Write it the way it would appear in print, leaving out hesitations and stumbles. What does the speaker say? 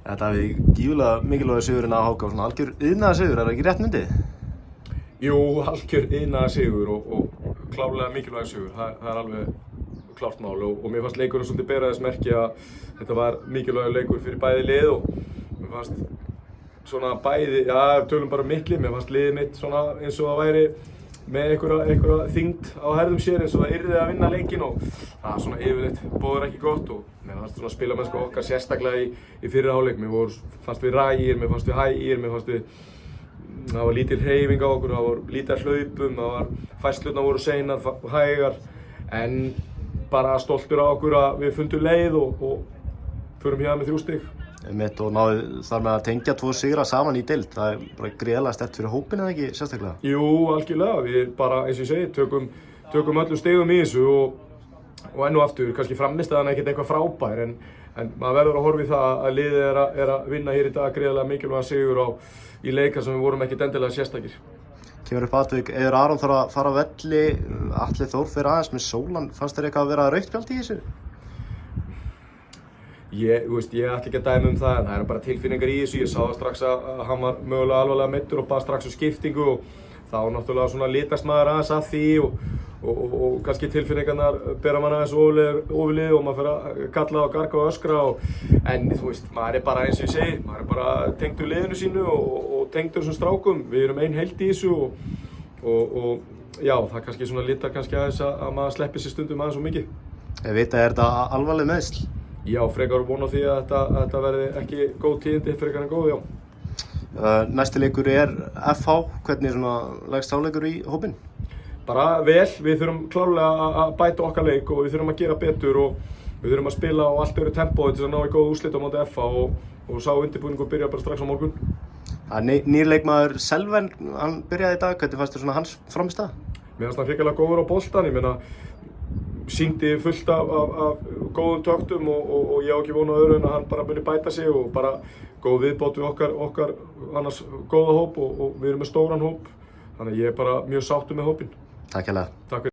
Þetta við gífulega mikilvægur sigurinn á HK, svona algjör iðnaðarsigur, það ekki rétt myndið? Jú, algjör iðnaðarsigur og klárlega mikilvægur sigur, það alveg klárt mál og mér fannst leikurinn svolítið bera þess merki að þetta var mikilvægur leikur fyrir bæði lið og mér fannst svona bæði, tölum bara mitt lið, mér fannst liðið mitt svona eins og það væri með einhverja þyngd á herðum sér eins og það yrði að vinna leikinn og það svona yfirleitt bóður ekki gott og mér fannst svona spilamennsku okkar sérstaklega í fyrri hálfleik. Mér fannst við rægir, mér fannst við hægir, mér fannst við það var lítil hreyfing á okkur, það var lítið hlaupum, það var færslurnar voru seinar, hægar en bara stoltur á okkur að við fundum leið og förum hérna með 3 stig. Og náðu þar með að tengja 2 sigra saman í deild, það er bara gríðarlega sterkt fyrir hópinn eða ekki sérstaklega? Jú, algjörlega, við bara eins og ég segi, tökum öllum stigum í þessu og enn og aftur, kannski frammistaðan ekkert eitthvað frábær en maður verður að horfa í það að liðið er að vinna hér í dag gríðarlega mikilvægan sigur í leika sem við vorum ekkert endilega sérstakir. Kemur upp atvik, Eiður Aron þarf að fara á velli, Atli Þór fer aðeins með sólan, fannst þér eitthvað að vera rautt spjald í þessu? Ég ætla ekki að dæma það en það eru bara tilfinningar í þessu, ég sá það strax að hann var mögulega alvarlega meiddur og bað strax skiptingu og þá náttúrulega svona litast maður aðeins að því og kannski tilfinningarnar bera mann aðeins ofurlið og maður fer að kalla og garga og öskra en maður er bara eins og ég segi, maður er bara tengdur liðinu sínu og tengdur þessum strákum, við erum ein heild í þessu og já, það kannski svona litar kannski aðeins að maður sleppi sér stundum aðeins svo mikið. Ég veit að er þetta alvarleg meiðsl? Já, frekar vona því að þetta verði ekki góð tíðindi frekar en góð, já. Næsti leikur er FH, hvernig er svona leggst áleikur í hópinn? Bara vel, við þurfum klárlega að bæta okkar leik og við þurfum að gera betur og við þurfum að spila á allt öðru tempói til að ná í góð úrslit á móti FH og sá undirbúningur byrja bara strax á morgun. Nýr leikmaður Selven, hann byrjaði í dag, hvernig fannst þér svona hans framistað? Mér fannst hann hrikalega góður á boltann, ég meina sýndi fullt af góðum töktum og ég á ekki vona öðru en að hann bara muni bæta sig og bara góð viðbót við okkar annars góða hóp og við erum með stóran hóp þannig að ég er bara mjög sáttur með hópinn. Takk hérlega. Takk fyrir.